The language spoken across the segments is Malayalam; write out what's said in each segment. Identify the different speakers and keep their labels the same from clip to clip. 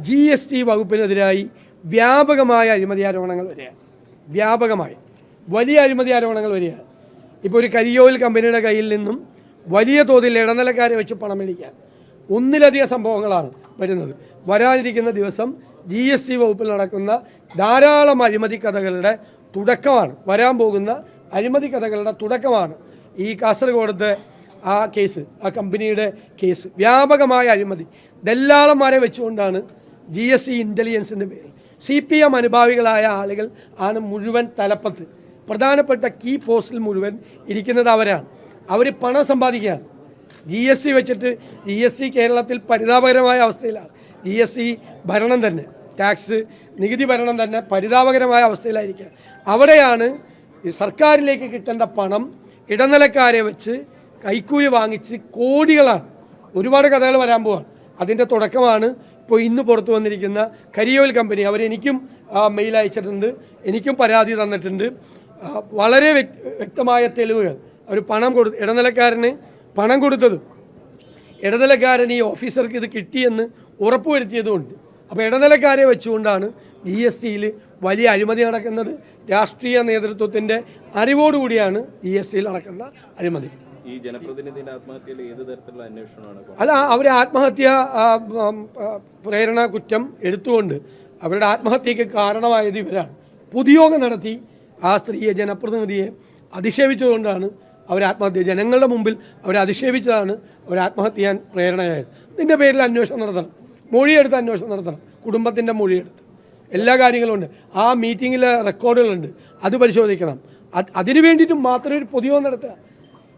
Speaker 1: GST വകുപ്പിനെതിരായി വ്യാപകമായ അഴിമതി ആരോപണങ്ങൾ വരികയാണ്. വ്യാപകമായി വലിയ അഴിമതി ആരോപണങ്ങൾ വരികയാണ്. ഇപ്പോൾ ഒരു കരിയോയിൽ കമ്പനിയുടെ കയ്യിൽ നിന്നും വലിയ തോതിൽ ഇടനിലക്കാരെ വെച്ച് പണം മേടിക്കാൻ ഒന്നിലധികം സംഭവങ്ങളാണ് വരുന്നത്. വരാനിരിക്കുന്ന ദിവസം GST വകുപ്പിൽ നടക്കുന്ന ധാരാളം അഴിമതി കഥകളുടെ തുടക്കമാണ്, വരാൻ പോകുന്ന അഴിമതി കഥകളുടെ തുടക്കമാണ് ഈ കാസർഗോഡത്തെ ആ കേസ്, ആ കമ്പനിയുടെ കേസ്. വ്യാപകമായ അഴിമതി ദല്ലാളന്മാരെ വെച്ചുകൊണ്ടാണ് GST ഇൻ്റലിജൻസിൻ്റെ പേരിൽ CPM അനുഭാവികളായ ആളുകൾ ആണ് മുഴുവൻ തലപ്പത്ത്, പ്രധാനപ്പെട്ട കീ പോസ്റ്റിൽ മുഴുവൻ ഇരിക്കുന്നത് അവരാണ്. അവർ പണം സമ്പാദിക്കുകയാണ്. GST വെച്ചിട്ട് GST കേരളത്തിൽ പരിതാപകരമായ അവസ്ഥയിലാണ്. GST ഭരണം തന്നെ, ടാക്സ് നികുതി ഭരണം തന്നെ പരിതാപകരമായ അവസ്ഥയിലായിരിക്കുക. അവിടെയാണ് ഈ സർക്കാരിലേക്ക് കിട്ടേണ്ട പണം ഇടനിലക്കാരെ വെച്ച് കൈക്കൂലി വാങ്ങിച്ച് കോടികളാണ്. ഒരുപാട് കഥകൾ വരാൻ പോവാണ്. അതിൻ്റെ തുടക്കമാണ് ഇപ്പോൾ ഇന്ന് പുറത്തു വന്നിരിക്കുന്ന കരിയോയിൽ കമ്പനി. അവരെനിക്കും മെയിൽ അയച്ചിട്ടുണ്ട്, എനിക്കും പരാതി തന്നിട്ടുണ്ട്. വളരെ വ്യക്തമായ തെളിവുകൾ. അവർ ഇടനിലക്കാരന് പണം കൊടുത്തത്, ഇടനിലക്കാരൻ ഈ ഓഫീസർക്ക് ഇത് കിട്ടിയെന്ന് ഉറപ്പുവരുത്തിയതുകൊണ്ട്. അപ്പോൾ ഇടനിലക്കാരെ വെച്ചുകൊണ്ടാണ് GSTയിൽ വലിയ അഴിമതി നടക്കുന്നത്. രാഷ്ട്രീയ നേതൃത്വത്തിൻ്റെ അറിവോടുകൂടിയാണ് GSTയിൽ നടക്കുന്ന അഴിമതി.
Speaker 2: ഈ ജനപ്രതിനിധിയുടെ ആത്മഹത്യയിൽ ഏത് തരത്തിലുള്ള അന്വേഷണമാണ്?
Speaker 1: അല്ല, അവരെ ആത്മഹത്യ പ്രേരണ കുറ്റം എടുത്തുകൊണ്ട് അവരുടെ ആത്മഹത്യക്ക് കാരണമായത് ഇവരാണ്. പൊതുയോഗം നടത്തി ആ സ്ത്രീയെ, ജനപ്രതിനിധിയെ അധിക്ഷേപിച്ചതുകൊണ്ടാണ് അവർ ആത്മഹത്യ, ജനങ്ങളുടെ മുമ്പിൽ അവരെ അധിക്ഷേപിച്ചതാണ് അവർ ആത്മഹത്യ ചെയ്യാൻ പ്രേരണയായത്. ഇതിൻ്റെ പേരിൽ അന്വേഷണം നടത്തണം, മൊഴിയെടുത്ത് അന്വേഷണം നടത്തണം. കുടുംബത്തിൻ്റെ മൊഴിയെടുത്ത് എല്ലാ കാര്യങ്ങളും ഉണ്ട്. ആ മീറ്റിങ്ങിലെ റെക്കോർഡുകളുണ്ട്, അത് പരിശോധിക്കണം. അതിനു വേണ്ടിയിട്ടും മാത്രമേ ഒരു പൊതുയോഗം നടത്തുക.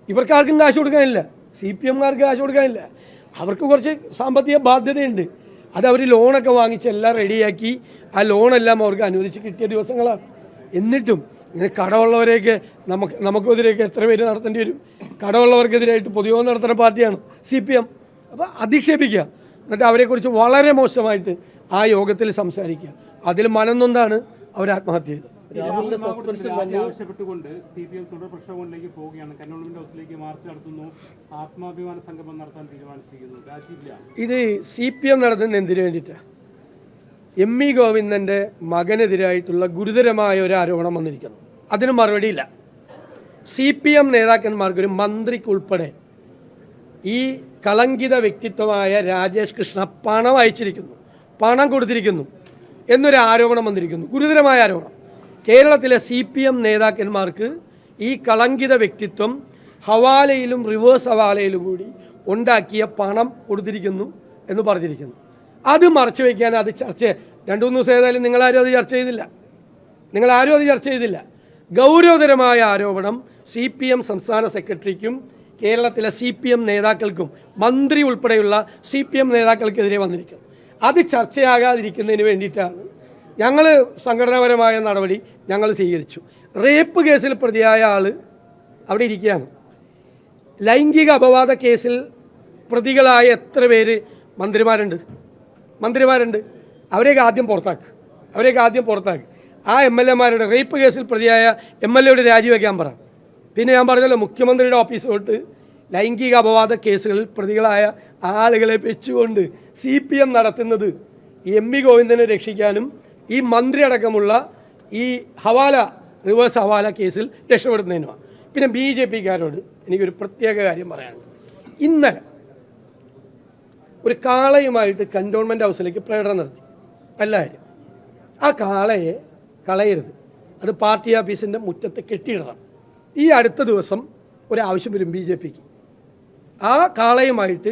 Speaker 1: ഇവർക്കാർക്കും കാശ് കൊടുക്കാനില്ല, CPMകാർക്ക് കാശ് കൊടുക്കാനില്ല. അവർക്ക് കുറച്ച് സാമ്പത്തിക ബാധ്യതയുണ്ട്. അത് അവർ ലോണൊക്കെ വാങ്ങിച്ച് എല്ലാം റെഡിയാക്കി ആ ലോണെല്ലാം അവർക്ക് അനുവദിച്ച് കിട്ടിയ ദിവസങ്ങളാണ്. എന്നിട്ടും ഇങ്ങനെ കടമുള്ളവരെയൊക്കെ നമുക്കെതിരെയൊക്കെ എത്ര പേര് നടത്തേണ്ടി വരും? കടമുള്ളവർക്കെതിരായിട്ട് പൊതുയോഗം നടത്തുന്ന പാർട്ടിയാണ് CPM. അപ്പോൾ അധിക്ഷേപിക്കുക, എന്നിട്ട് അവരെക്കുറിച്ച് വളരെ മോശമായിട്ട് ആ യോഗത്തിൽ സംസാരിക്കുക. അതിൽ മനംനൊന്താണ് അവർ ആത്മഹത്യ ചെയ്തത്.
Speaker 3: ആവശ്യപ്പെട്ടുകൊണ്ട് CPM തുടർ പ്രക്ഷോഭങ്ങളിലേക്ക് പോവുകയാണ്. കന്റോൺമെന്റ് ഹൗസിലേക്ക് മാർച്ച് നടത്തുന്നു, ആത്മാഭിമാന സംഗമം നടത്താൻ തീരുമാനിച്ചിരിക്കുന്നു. രാജീവില്ല,
Speaker 1: ഇത് CPM നടത്തുന്ന എന്തിനു വേണ്ടിയിട്ടാണ്? ME ഗോവിന്ദൻ്റെ മകനെതിരായിട്ടുള്ള ഗുരുതരമായ ഒരു ആരോപണം വന്നിരിക്കുന്നു. അതിന് മറുപടിയില്ല. CPM നേതാക്കന്മാർക്കൊരു മന്ത്രിക്കുൾപ്പെടെ ഈ കളങ്കിത വ്യക്തിത്വമായ രാജേഷ് കൃഷ്ണ പണം അയച്ചിരിക്കുന്നു, പണം കൊടുത്തിരിക്കുന്നു എന്നൊരു ആരോപണം വന്നിരിക്കുന്നു. ഗുരുതരമായ ആരോപണം. കേരളത്തിലെ CPM നേതാക്കന്മാർക്ക് ഈ കളങ്കിത വ്യക്തിത്വം ഹവാലയിലും റിവേഴ്സ് ഹവാലയിലും കൂടി ഉണ്ടാക്കിയ പണം കൊടുത്തിരിക്കുന്നു എന്ന് പറഞ്ഞിരിക്കുന്നു. അത് മറച്ചു വയ്ക്കാൻ അത് ചർച്ച 2-3 ദിവസം ഏതായാലും നിങ്ങളാരും അത് ചർച്ച ചെയ്തില്ല. ഗൗരവതരമായ ആരോപണം CPM സംസ്ഥാന സെക്രട്ടറിക്കും കേരളത്തിലെ CPM നേതാക്കൾക്കും മന്ത്രി ഉൾപ്പെടെയുള്ള CPM നേതാക്കൾക്കെതിരെ വന്നിരിക്കുന്നു. അത് ചർച്ചയാകാതിരിക്കുന്നതിന് വേണ്ടിയിട്ടാണ് ഞങ്ങൾ സംഘടനാപരമായ നടപടി ഞങ്ങൾ സ്വീകരിച്ചു. റേപ്പ് കേസിൽ പ്രതിയായ ആൾ അവിടെ ഇരിക്കുകയാണ്. ലൈംഗിക അപവാദ കേസിൽ പ്രതികളായ എത്ര പേര് മന്ത്രിമാരുണ്ട്? അവരെയൊക്കെ ആദ്യം പുറത്താക്ക്. ആ MLA മാരുടെ റേപ്പ് കേസിൽ പ്രതിയായ MLA രാജിവെക്കാൻ പറ. പിന്നെ ഞാൻ പറഞ്ഞല്ലോ, മുഖ്യമന്ത്രിയുടെ ഓഫീസ് തൊട്ട് ലൈംഗിക അപവാദ കേസുകളിൽ പ്രതികളായ ആളുകളെ വെച്ചുകൊണ്ട് CPM നടത്തുന്നത് ഈ ME ഗോവിന്ദനെ രക്ഷിക്കാനും ഈ മന്ത്രി അടക്കമുള്ള ഈ റിവേഴ്സ് ഹവാല കേസിൽ രക്ഷപ്പെടുന്നതിനുമാണ്. പിന്നെ BJPക്കാരോട് എനിക്കൊരു പ്രത്യേക കാര്യം പറയാനുണ്ട്. ഇന്നലെ ഒരു കാളയുമായിട്ട് കന്റോൺമെൻറ്റ് ഹൗസിലേക്ക് പ്രകടനം നടത്തി എല്ലാവരും. ആ കാളയെ കളയരുത്, അത് പാർട്ടി ഓഫീസിൻ്റെ മുറ്റത്ത് കെട്ടിയിടണം. ഈ അടുത്ത ദിവസം ഒരാവശ്യം വരും BJPക്ക്. ആ കാളയുമായിട്ട്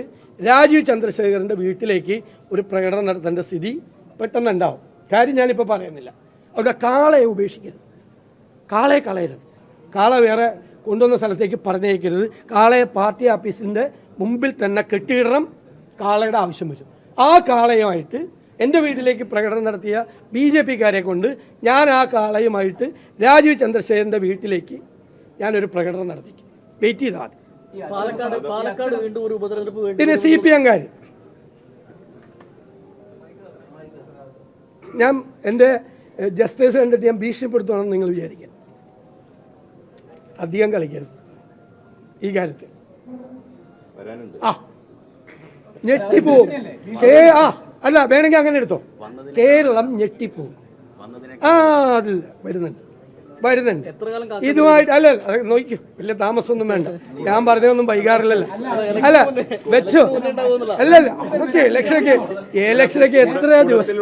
Speaker 1: രാജീവ് ചന്ദ്രശേഖറിൻ്റെ വീട്ടിലേക്ക് ഒരു പ്രകടനം നടത്തേണ്ട സ്ഥിതി പെട്ടെന്നുണ്ടാവും. കാര്യം ഞാനിപ്പോൾ പറയുന്നില്ല. അവിടെ കാളയെ ഉപേക്ഷിക്കരുത്, കാളയെ കളയരുത്, കാള വേറെ കൊണ്ടുവന്ന സ്ഥലത്തേക്ക് പറഞ്ഞേക്കരുത്. കാളയെ പാർട്ടി ഓഫീസിൻ്റെ മുമ്പിൽ തന്നെ കെട്ടിയിടണം. കാളയുടെ ആവശ്യം വരും. ആ കാളയുമായിട്ട് എൻ്റെ വീട്ടിലേക്ക് പ്രകടനം നടത്തിയ BJPക്കാരെ കൊണ്ട് ഞാൻ ആ കാളയുമായിട്ട് രാജീവ് ചന്ദ്രശേഖരൻ്റെ വീട്ടിലേക്ക് ഞാനൊരു പ്രകടനം നടത്തിക്കും. വെയിറ്റ് ചെയ്താൽ
Speaker 4: പാലക്കാട് വീണ്ടും ഒരു ഉപതെരഞ്ഞെടുപ്പ്.
Speaker 1: പിന്നെ CPMകാർ, ഞാൻ എൻ്റെ ജസ്റ്റിസ് കണ്ടിട്ട് ഞാൻ ഭീഷണിപ്പെടുത്തണമെന്ന് നിങ്ങൾ വിചാരിക്കുക. അധികം കളിക്കരുത് ഈ കാര്യത്തിൽ. ഞെട്ടിപ്പോവും. അല്ല വേണമെങ്കിൽ അങ്ങനെ എടുത്തോ. കേരളം ഞെട്ടിപ്പോകും. അതില്ല വരുന്നുണ്ട്
Speaker 4: എത്ര കാലം
Speaker 1: ഇതുമായിട്ട്. അല്ല നോക്കിക്കോ, വലിയ താമസമൊന്നും വേണ്ട. ഞാൻ പറഞ്ഞതൊന്നും വൈകാറില്ലല്ലോ. അല്ല വെച്ചോ. അല്ല ഓക്കെ. ഇലക്ഷനൊക്കെ എത്ര ദിവസം.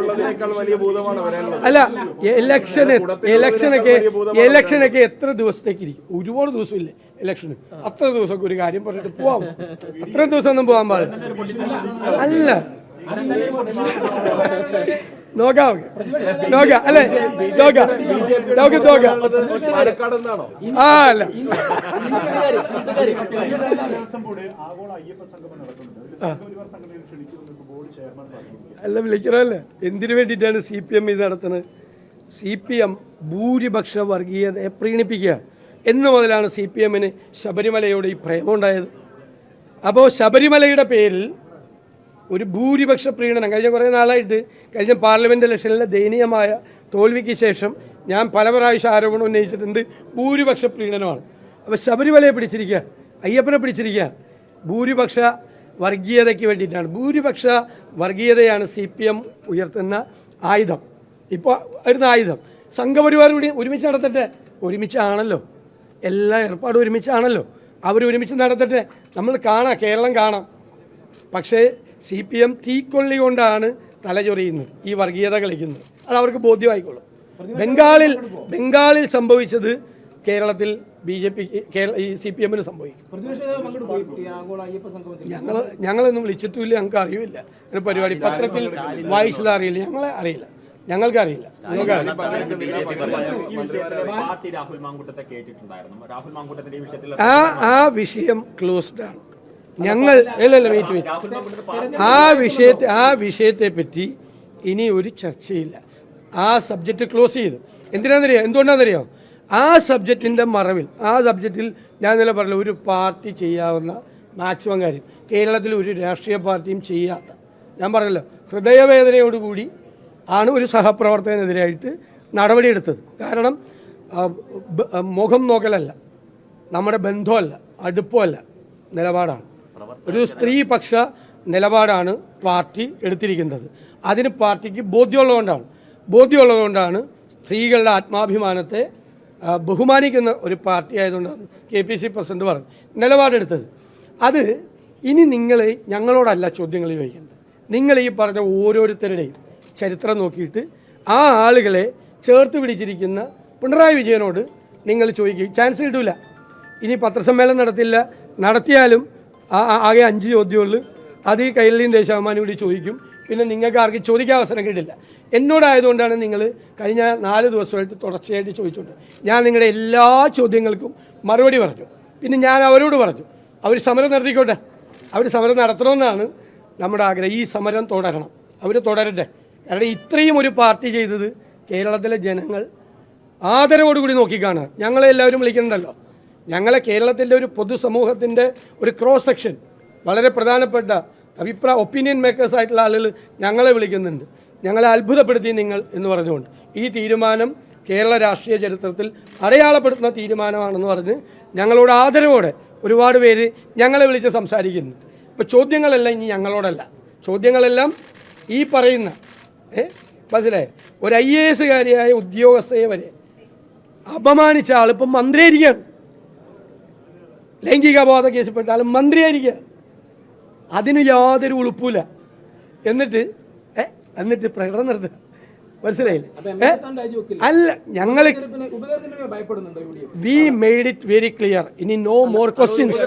Speaker 1: അല്ല ഇലക്ഷനൊക്കെ എത്ര ദിവസത്തേക്ക് ഇരിക്കും? ഒരുപാട് ദിവസമില്ലേ ഇലക്ഷന്? അത്ര ദിവസമൊക്കെ ഒരു കാര്യം പറഞ്ഞിട്ട് പോവാം. അത്ര ദിവസമൊന്നും പോകാൻ പാടില്ല. അല്ല നോക്കാം അല്ലേ, നോക്കാം. ആ അല്ല അല്ല വിളിക്കണമല്ലേ. എന്തിനു വേണ്ടിയിട്ടാണ് CPM ഇത് നടത്തുന്നത്? CPM ഭൂരിപക്ഷ വർഗീയതയെ പ്രീണിപ്പിക്കുക എന്ന് മുതലാണ് CPMന് ശബരിമലയോട് ഈ പ്രേമമുണ്ടായത്. അപ്പോൾ ശബരിമലയുടെ പേരിൽ ഒരു ഭൂരിപക്ഷ പ്രീണനം കഴിഞ്ഞ കുറേ നാളായിട്ട്, കഴിഞ്ഞ പാർലമെൻറ്റ് ഇലക്ഷനിലെ ദയനീയമായ തോൽവിക്ക് ശേഷം ഞാൻ പല പ്രാവശ്യം ആരോപണം ഉന്നയിച്ചിട്ടുണ്ട്. ഭൂരിപക്ഷ പ്രീണനമാണ്. അപ്പോൾ ശബരിമലയെ പിടിച്ചിരിക്കുക, അയ്യപ്പനെ പിടിച്ചിരിക്കുക ഭൂരിപക്ഷ വർഗീയതയ്ക്ക് വേണ്ടിയിട്ടാണ്. ഭൂരിപക്ഷ വർഗീയതയാണ് CPM ഉയർത്തുന്ന ആയുധം. ഇപ്പോൾ വരുന്ന ആയുധം. സംഘപരിവാർ കൂടി ഒരുമിച്ച് നടത്തട്ടെ. ഒരുമിച്ചാണല്ലോ, എല്ലാ ഏർപ്പാടും ഒരുമിച്ചാണല്ലോ. ഒരുമിച്ച് നടത്തട്ടെ. നമ്മൾ കാണാം, കേരളം കാണാം. പക്ഷേ CPM തീക്കൊള്ളി കൊണ്ടാണ് തലചൊറിയുന്നത്, ഈ വർഗീയത കളിക്കുന്നത്. അത് അവർക്ക് ബോധ്യമായിക്കോളും. ബംഗാളിൽ സംഭവിച്ചത് കേരളത്തിൽ ഈ CPMന് സംഭവിക്കും. ഞങ്ങളൊന്നും വിളിച്ചിട്ടില്ല, ഞങ്ങൾക്ക് അറിയില്ല. ഒരു പരിപാടി പത്രത്തിൽ വായിച്ചത് അറിയില്ല, ഞങ്ങൾക്കറിയില്ല. ആ വിഷയം ക്ലോസ്ഡ് ആണ്. ആ വിഷയത്തെ പറ്റി ഇനി ഒരു ചർച്ചയില്ല. ആ സബ്ജക്റ്റ് ക്ലോസ് ചെയ്തു. എന്തുകൊണ്ടാണെന്നറിയോ? ആ സബ്ജക്റ്റിൻ്റെ മറവിൽ, ആ സബ്ജക്റ്റിൽ ഞാൻ ഇന്നലെ പറഞ്ഞു, ഒരു പാർട്ടി ചെയ്യാവുന്ന മാക്സിമം കാര്യം കേരളത്തിൽ ഒരു രാഷ്ട്രീയ പാർട്ടിയും ചെയ്യാത്ത, ഞാൻ പറഞ്ഞല്ലോ, ഹൃദയവേദനയോടുകൂടി ആണ് ഒരു സഹപ്രവർത്തകനെതിരായിട്ട് നടപടിയെടുത്തത്. കാരണം മുഖം നോക്കലല്ല, നമ്മുടെ ബന്ധമല്ല, അടുപ്പമല്ല, നിലപാടാണ്. ഒരു സ്ത്രീപക്ഷ നിലപാടാണ് പാർട്ടി എടുത്തിരിക്കുന്നത്. അതിന് പാർട്ടിക്ക് ബോധ്യമുള്ളതുകൊണ്ടാണ് സ്ത്രീകളുടെ ആത്മാഭിമാനത്തെ ബഹുമാനിക്കുന്ന ഒരു പാർട്ടി ആയതുകൊണ്ടാണ് KPC പ്രസിഡന്റ് പറഞ്ഞു നിലപാടെടുത്തത്. അത് ഇനി ഞങ്ങളോടല്ല ചോദ്യങ്ങൾ ചോദിക്കേണ്ടത്. നിങ്ങൾ ഈ പറഞ്ഞ ഓരോരുത്തരുടെയും ചരിത്രം നോക്കിയിട്ട് ആ ആളുകളെ ചേർത്ത് പിടിച്ചിരിക്കുന്ന പിണറായി വിജയനോട് നിങ്ങൾ ചോദിക്കുക. ചാൻസ് കിട്ടില്ല. ഇനി പത്രസമ്മേളനം നടത്തിയാലും ആകെ 5 ചോദ്യമുള്ളൂ. അത് ഈ കൈരളിയും ദേശാഭിമാനിയും കൂടി ചോദിക്കും. പിന്നെ നിങ്ങൾക്ക് ആർക്കും ചോദിക്കാൻ അവസരം കിട്ടില്ല. എന്നോടായതുകൊണ്ടാണ് നിങ്ങൾ കഴിഞ്ഞ 4 ദിവസമായിട്ട് തുടർച്ചയായിട്ട് ചോദിച്ചുകൊണ്ട് ഞാൻ നിങ്ങളുടെ എല്ലാ ചോദ്യങ്ങൾക്കും മറുപടി പറഞ്ഞു. പിന്നെ ഞാൻ അവരോട് പറഞ്ഞു, അവർ സമരം നടത്തിക്കോട്ടെ, അവർ സമരം നടത്തണമെന്നാണ് നമ്മുടെ ആഗ്രഹം. ഈ സമരം തുടരണം, അവർ തുടരട്ടെ. കാരണം ഇത്രയും ഒരു പാർട്ടി ചെയ്തത് കേരളത്തിലെ ജനങ്ങൾ ആദരവോടുകൂടി നോക്കിക്കാണുക. ഞങ്ങളെ എല്ലാവരും വിളിക്കുന്നുണ്ടല്ലോ. ഞങ്ങളെ കേരളത്തിൻ്റെ ഒരു പൊതുസമൂഹത്തിൻ്റെ ഒരു ക്രോസ് സെക്ഷൻ, വളരെ പ്രധാനപ്പെട്ട ഒപ്പീനിയൻ മേക്കേഴ്സ് ആയിട്ടുള്ള ആളുകൾ ഞങ്ങളെ വിളിക്കുന്നുണ്ട്. ഞങ്ങളെ അത്ഭുതപ്പെടുത്തി നിങ്ങൾ എന്ന് പറഞ്ഞുകൊണ്ട് ഈ തീരുമാനം കേരള രാഷ്ട്രീയ ചരിത്രത്തിൽ അടയാളപ്പെടുത്തുന്ന തീരുമാനമാണെന്ന് പറഞ്ഞ് ഞങ്ങളോട് ആദരവോടെ ഒരുപാട് പേര് ഞങ്ങളെ വിളിച്ച് സംസാരിക്കുന്നു. ഇപ്പോൾ ചോദ്യങ്ങളെല്ലാം ഇനി ഞങ്ങളോടല്ല, ചോദ്യങ്ങളെല്ലാം ഈ പറയുന്ന മനസ്സിലായി ഒരു IAS-കാരിയായ ഉദ്യോഗസ്ഥയെ വരെ അപമാനിച്ച ആളിപ്പം മന്ത്രിയായിരിക്കുകയാണ്. ലൈംഗിക അപവാദ കേസിൽപ്പെട്ട ആൾ മന്ത്രിയായിരിക്കുക. അതിന് യാതൊരു ഉളുപ്പില്ല. എന്നിട്ട് പ്രകടനം നടത്തുക. മനസ്സിലായില്ലേ? അല്ല, ഞങ്ങൾ V made it very clear. ഇനി നോ മോർ ക്വസ്റ്റ്യൻസ്.